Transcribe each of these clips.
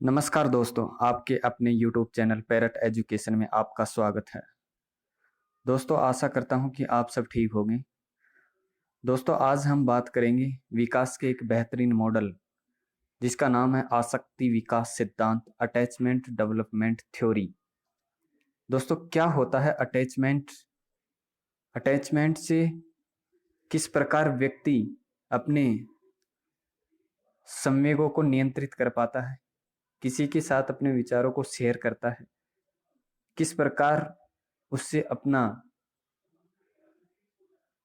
नमस्कार दोस्तों, आपके अपने YouTube चैनल पैरट एजुकेशन में आपका स्वागत है। दोस्तों, आशा करता हूं कि आप सब ठीक होंगे। दोस्तों, आज हम बात करेंगे विकास के एक बेहतरीन मॉडल जिसका नाम है आसक्ति विकास सिद्धांत, अटैचमेंट डेवलपमेंट थ्योरी। दोस्तों, क्या होता है अटैचमेंट? अटैचमेंट से किस प्रकार व्यक्ति अपने संवेगों को नियंत्रित कर पाता है, किसी के साथ अपने विचारों को शेयर करता है, किस प्रकार उससे अपना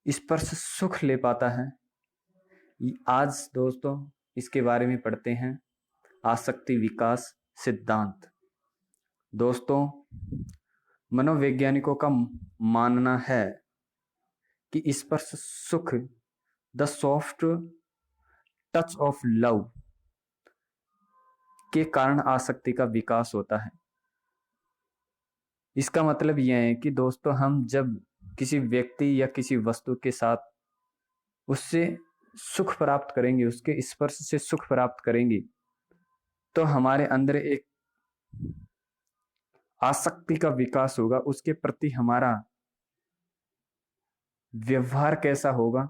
स्पर्श सुख ले पाता है। आज दोस्तों इसके बारे में पढ़ते हैं, आसक्ति विकास सिद्धांत। दोस्तों, मनोवैज्ञानिकों का मानना है कि स्पर्श सुख, the soft touch of love, के कारण आसक्ति का विकास होता है। इसका मतलब यह है कि दोस्तों, हम जब किसी व्यक्ति या किसी वस्तु के साथ उससे सुख प्राप्त करेंगे, उसके स्पर्श से सुख प्राप्त करेंगे, तो हमारे अंदर एक आसक्ति का विकास होगा। उसके प्रति हमारा व्यवहार कैसा होगा,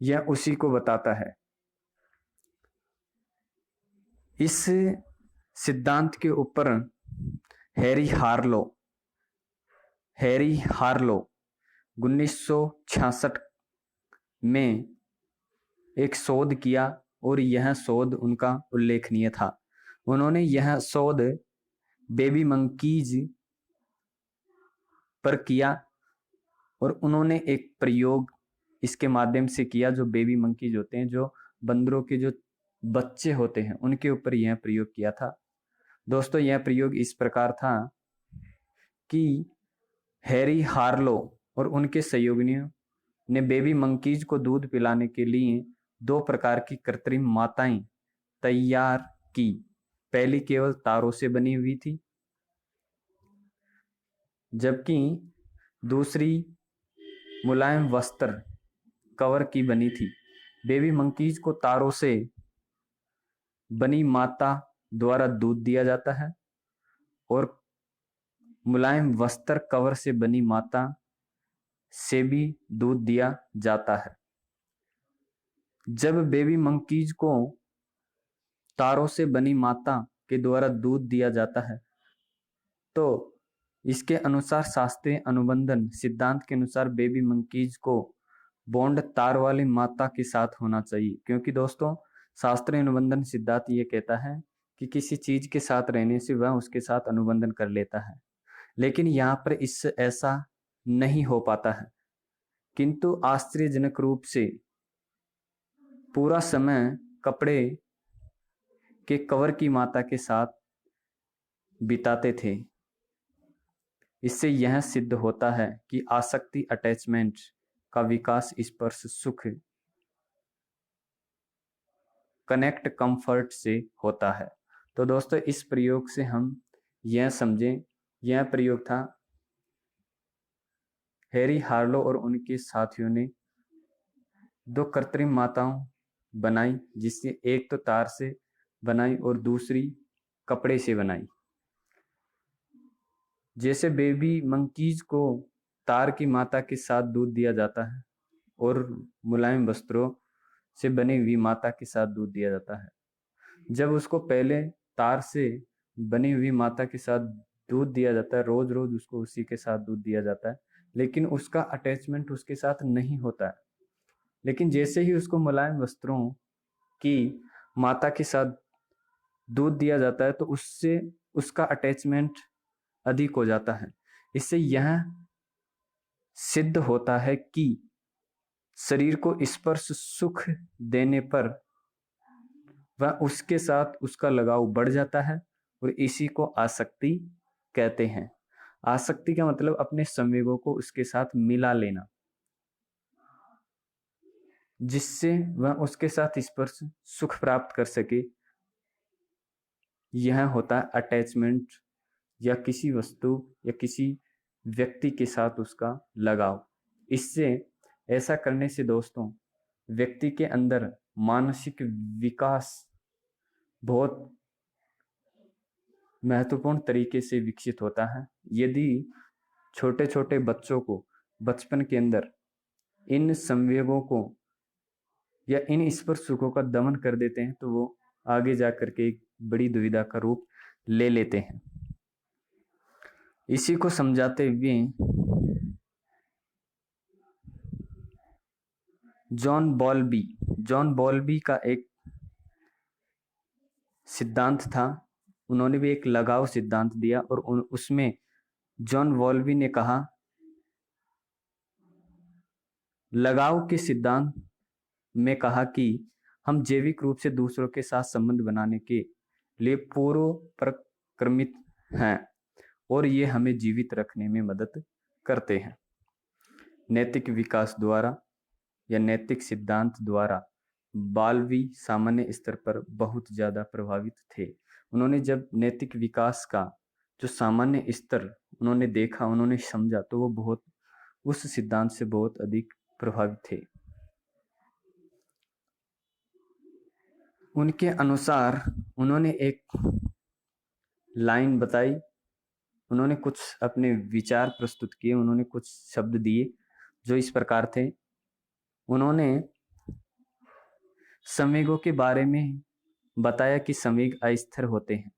यह उसी को बताता है। इस सिद्धांत के ऊपर हैरी हार्लो 1966 में एक शोध किया और यह शोध उनका उल्लेखनीय था। उन्होंने यह शोध बेबी मंकीज पर किया और उन्होंने एक प्रयोग इसके माध्यम से किया। जो बेबी मंकीज होते हैं, जो बंदरों के जो बच्चे होते हैं, उनके ऊपर यह प्रयोग किया था। दोस्तों, यह प्रयोग इस प्रकार था कि हैरी हार्लो और उनके सहयोगियों ने बेबी मंकीज को दूध पिलाने के लिए दो प्रकार की कृत्रिम माताएं तैयार की। पहली केवल तारों से बनी हुई थी, जबकि दूसरी मुलायम वस्त्र कवर की बनी थी। बेबी मंकीज को तारों से बनी माता द्वारा दूध दिया जाता है और मुलायम वस्त्र कवर से बनी माता से भी दूध दिया जाता है। जब बेबी मंकीज को तारों से बनी माता के द्वारा दूध दिया जाता है, तो इसके अनुसार शास्त्रीय अनुबंधन सिद्धांत के अनुसार बेबी मंकीज को बॉन्ड तार वाली माता के साथ होना चाहिए। क्योंकि दोस्तों, शास्त्रीय अनुबंधन सिद्धांत ये कहता है कि किसी चीज के साथ रहने से वह उसके साथ अनुबंधन कर लेता है, लेकिन यहाँ पर इससे ऐसा नहीं हो पाता है। किंतु आश्चर्यजनक रूप से पूरा समय कपड़े के कवर की माता के साथ बिताते थे। इससे यह सिद्ध होता है कि आसक्ति अटैचमेंट का विकास स्पर्श सुख कनेक्ट कंफर्ट से होता है। तो दोस्तों, इस प्रयोग से हम यह समझें, यह प्रयोग था हैरी हार्लो और उनके साथियों ने दो कृत्रिम माताओं बनाई, जिससे एक तो तार से बनाई और दूसरी कपड़े से बनाई। जैसे बेबी मंकीज को तार की माता के साथ दूध दिया जाता है और मुलायम वस्त्रों से बनी हुई माता के साथ दूध दिया जाता है, जब उसको पहले तार से बनी हुई माता के साथ दूध दिया जाता है, रोज रोज उसको उसी के साथ दूध दिया जाता है, लेकिन उसका अटैचमेंट उसके साथ नहीं होता है। लेकिन जैसे ही उसको मुलायम वस्त्रों की माता के साथ दूध दिया जाता है, तो उससे उसका अटैचमेंट अधिक हो जाता है। इससे यह सिद्ध होता है कि शरीर को स्पर्श सुख देने पर वह उसके साथ उसका लगाव बढ़ जाता है और इसी को आसक्ति कहते हैं। आसक्ति का मतलब अपने संवेगों को उसके साथ मिला लेना, जिससे वह उसके साथ स्पर्श सुख प्राप्त कर सके। यह होता है अटैचमेंट, या किसी वस्तु या किसी व्यक्ति के साथ उसका लगाव। इससे ऐसा करने से दोस्तों, व्यक्ति के अंदर मानसिक विकास बहुत महत्वपूर्ण तरीके से विकसित होता है। यदि छोटे छोटे बच्चों को बचपन के अंदर इन संवेगों को या इन स्पर्श सुखों का दमन कर देते हैं तो वो आगे जाकर के एक बड़ी दुविधा का रूप ले लेते हैं। इसी को समझाते हुए जॉन बॉल्बी का एक सिद्धांत था। उन्होंने भी एक लगाव सिद्धांत दिया और उसमें जॉन बॉल्बी ने कहा, लगाव के सिद्धांत में कहा कि हम जैविक रूप से दूसरों के साथ संबंध बनाने के लिए पूर्व प्रक्रमित हैं और ये हमें जीवित रखने में मदद करते हैं। नैतिक विकास द्वारा या नैतिक सिद्धांत द्वारा बॉल्बी सामान्य स्तर पर बहुत ज्यादा प्रभावित थे। उन्होंने जब नैतिक विकास का जो सामान्य स्तर उन्होंने देखा, उन्होंने समझा, तो वो बहुत उस सिद्धांत से बहुत अधिक प्रभावित थे। उनके अनुसार उन्होंने एक लाइन बताई, उन्होंने कुछ अपने विचार प्रस्तुत किए, उन्होंने कुछ शब्द दिए जो इस प्रकार थे। उन्होंने संवेगों के बारे में बताया कि संवेग अस्थिर होते हैं,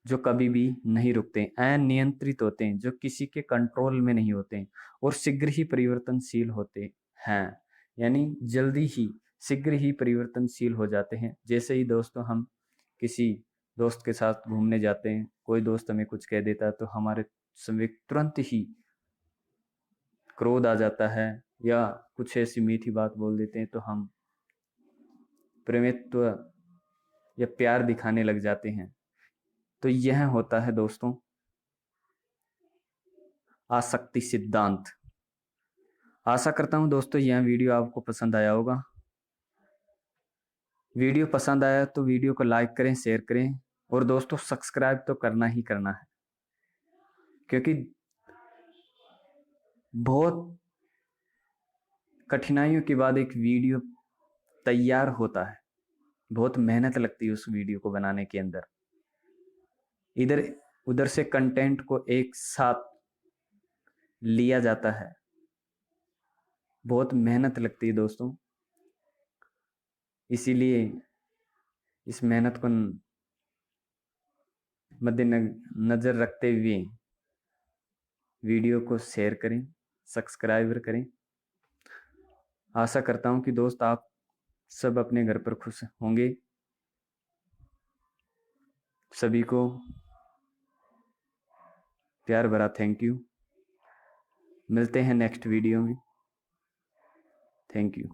जो कभी भी नहीं रुकते, अनियंत्रित होते हैं, जो किसी के कंट्रोल में नहीं होते हैं और शीघ्र ही परिवर्तनशील होते हैं, यानी जल्दी ही शीघ्र ही परिवर्तनशील हो जाते हैं। जैसे ही दोस्तों हम किसी दोस्त के साथ घूमने जाते हैं, कोई दोस्त हमें कुछ कह देता है तो हमारे संवेग तुरंत ही क्रोध आ जाता है या कुछ ऐसी मीठी बात बोल देते हैं तो हम प्रेमित्व या प्यार दिखाने लग जाते हैं। तो यह होता है दोस्तों आसक्ति सिद्धांत। आशा करता हूं दोस्तों यह वीडियो आपको पसंद आया होगा। वीडियो पसंद आया तो वीडियो को लाइक करें, शेयर करें और दोस्तों सब्सक्राइब तो करना ही करना है, क्योंकि बहुत कठिनाइयों के बाद एक वीडियो तैयार होता है, बहुत मेहनत लगती है उस वीडियो को बनाने के अंदर। इधर उधर से कंटेंट को एक साथ लिया जाता है, बहुत मेहनत लगती है दोस्तों। इसीलिए इस मेहनत को मद्देनजर रखते हुए वीडियो को शेयर करें, सब्सक्राइब करें। आशा करता हूं कि दोस्त आप सब अपने घर पर खुश होंगे। सभी को प्यार भरा थैंक यू। मिलते हैं नेक्स्ट वीडियो में। Thank you.